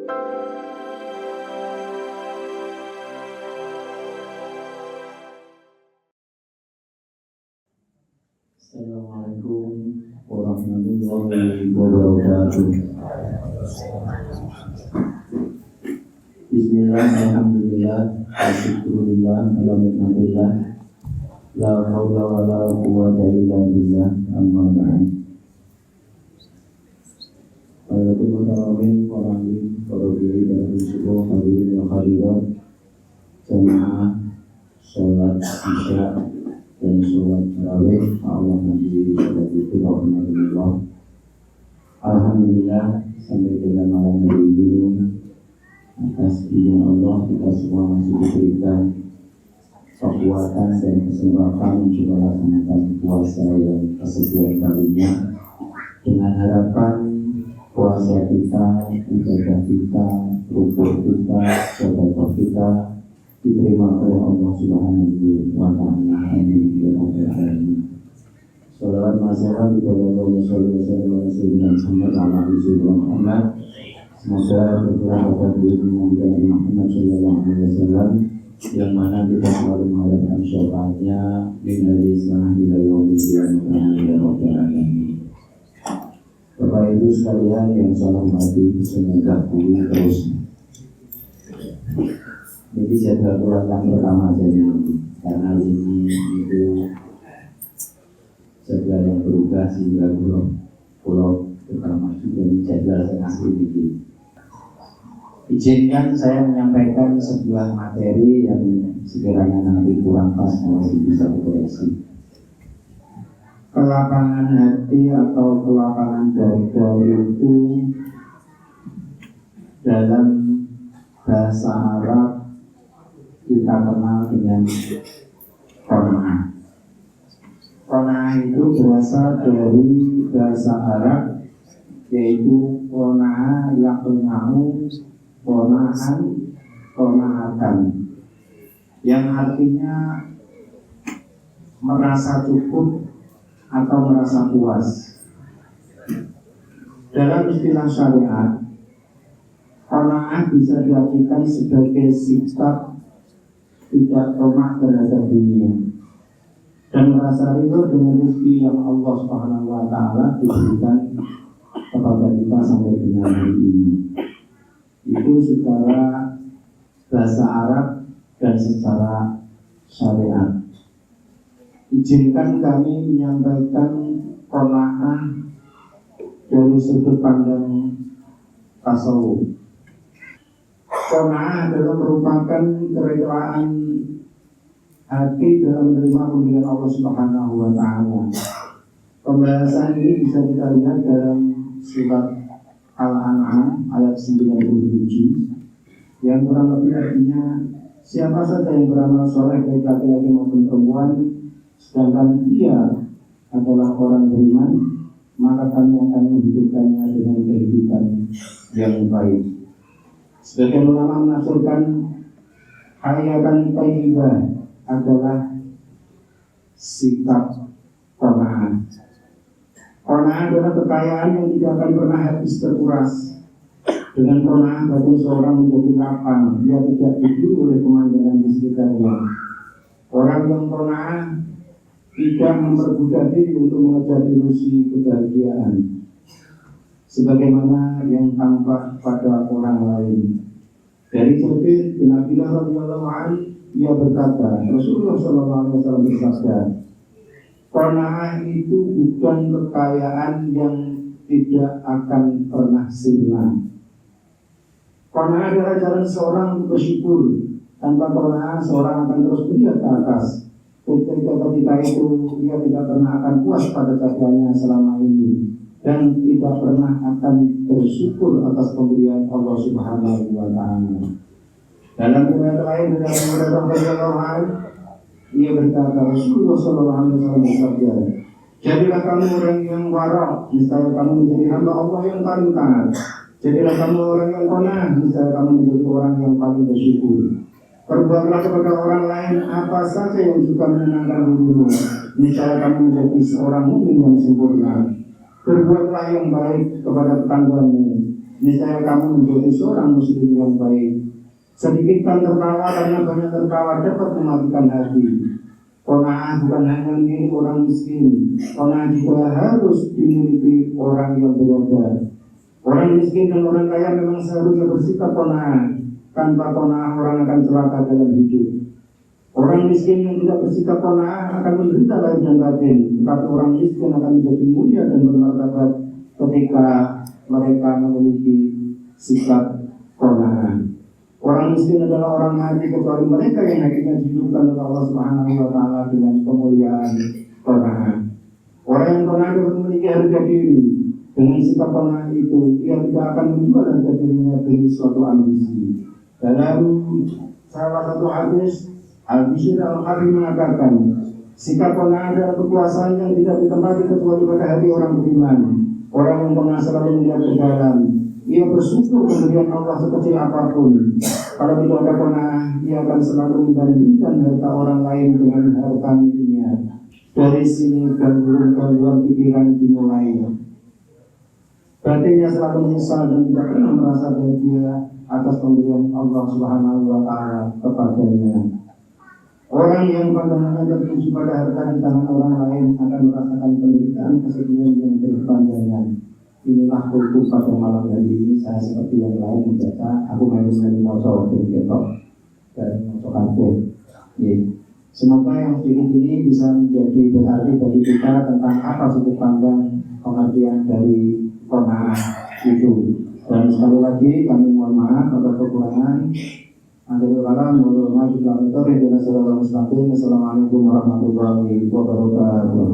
Assalamualaikum warahmatullahi wabarakatuh. Bismillah, alhamdulillah, alhamdulillah, alhamdulillah, la haula wa la quwwata illa billah, amma ba'd. Para teman-teman, para kiai, para syukur, hadirin wa hadirat, jamaah sholat isya dan sholat tarawih, Allah menjadi sholat itu alhamdulillah. Alhamdulillah sampai dengan malam hari ini atas izin Allah kita semua masih diberikan kekuatan dan kesempatan untuk melaksanakan puasa yang kesekian kalinya, dengan harapan puasa kita, ibadah kita, rukun kita, sedekah kita diterima oleh Allah Subhanahu wa Ta'ala. Amin ya rabbal alamin. Shalawat masalah kepada Allah Subhanahu wa Ta'ala. Muhammad. Semoga berkurang pada diri Nabi Muhammad Sallallahu Alaihi Wasallam, yang mana kita selalu mengharapkan syafaatnya min al-Islam ila yaumil qiyamah. Amin ya rabbal alamin. Bapak Ibu sekalian yang saya hormati, semoga pulih terus. Jadi jadwal ulang pertama jadi karena ini itu jadwal yang berubah sehingga pulau pertama itu jadi jadwal yang asli ini. Izinkan saya menyampaikan sebuah materi yang sekiranya nanti kurang pas masih bisa dikoreksi. Kelapangan hati atau kelapangan dada itu dalam bahasa Arab kita kenal dengan qanaah. Qanaah itu berasal dari bahasa Arab, yaitu qanaah yang mengamu qanaahan, qanaatan, yang artinya merasa cukup atau merasa puas. Dalam istilah syariat, qanaah bisa diartikan sebagai sikap tidak tamak terhadap dunia dan merasa ridho dengan rezeki yang Allah Subhanahu wa Ta'ala diberikan kepada kita sampai dengan hari ini. Itu secara bahasa Arab dan secara syariat. Izinkan kami menyampaikan qanaah dari sudut pandang tasawuf. Qanaah adalah merupakan kerelaan hati dalam menerima pemberian Allah Subhanahu wa Ta'ala. Pembahasan ini bisa kita lihat dalam surat Al-An'am ayat 97, yang kurang lebih artinya, siapa saja yang beramal soleh baik laki-laki maupun perempuan, sedangkan ia adalah orang beriman, maka kami akan menghidupkannya dengan kehidupan yang baik. Sebagian ulama menafsirkan hayatan thayyibah adalah sikap qanaah. Qanaah adalah kekayaan yang tidak akan pernah habis terkuras. Dengan qanaah batin seorang menjadi lapang, dia tidak diburu oleh pemandangan di sekitarnya. Orang yang qanaah tidak memperbudak diri untuk mengejar ilusi kebahagiaan sebagaimana yang tampak pada orang lain. Dari Jabir bin Abdullah radhiyallahu anhu, ia berkata, Rasulullah sallallahu alaihi wasallam bersabda, qanaah itu bukan kekayaan yang tidak akan pernah sirna. Qanaah adalah jalan seorang untuk bersyukur. Tanpa qanaah seorang akan terus melihat ke atas. Ketika itu ia tidak pernah akan puas pada capaiannya selama ini dan tidak pernah akan bersyukur atas pemberian Allah Subhanahu wa Ta'ala. Dalam riwayat lain dari Abu Hurairah radhiyallahu anhu, ia berkata, Rasulullah sallallahu alaihi wasallam bersabda, jadilah kamu orang yang wara', niscaya kamu menjadi hamba Allah yang paling taat. Jadilah kamu orang yang qanaah, niscaya kamu menjadi orang yang paling bersyukur. Perbuatlah kepada orang lain apa saja yang juga menyenangkan dirimu, niscaya kamu menjadi seorang mukmin yang sempurna. Berbuatlah yang baik kepada tetanggamu, niscaya kamu menjadi seorang muslim yang baik. Sedikitkan tertawa karena banyak tertawa dapat mematikan hati. Qanaah bukan hanya milik orang miskin, qanaah juga harus dimiliki orang yang berada. Orang miskin dan orang kaya memang seharusnya bersikap qanaah. Tanpa qanaah orang akan celaka dalam hidup. Orang miskin yang tidak bersikap qanaah akan menderita lahir dan batin, tetapi orang miskin akan menjadi mulia dan bermartabat ketika mereka memiliki sikap qanaah. Orang miskin adalah orang mati kecuali mereka yang akhirnya dihidupkan oleh Allah Subhanahu wa taala dengan kemuliaan qanaah. Orang yang qanaah dapat memiliki harga diri. Dengan sikap qanaah itu, ia tidak akan menjual harga dirinya demi suatu ambisi. Dalam salah satu hadis, Al-Bishr Al-Harbi mengatakan, sikap qanaah adalah kekuasaan yang tidak ditempati kecuali pada hati orang beriman. Orang yang qanaah selalu melihat ke dalam. Ia bersyukur pemberian Allah sekecil apapun. Kalau tidak ada qanaah, ia akan selalu membandingkan harta orang lain dengan harta miliknya. Dari sini gangguan pikiran dimulai. Batinnya selalu menyesal dan tidak pernah merasa bahagia atas pemberian Allah Subhanahu wa taala kepadanya. Orang yang pandangannya tertuju pada harta di tangan orang lain akan merasakan penderitaan kesedihan yang berkepanjangan. Inilah kultus pada malam hari ini. Saya seperti yang lain membaca, aku main-main moco dan moco kafe. Semoga yang sedikit ini bisa menjadi berarti bagi kita tentang apa sudut pandang pengertian dari qanaah itu. Dan sekali lagi kami mohon maaf atas kekurangan. Assalamualaikum warahmatullahi wabarakatuh.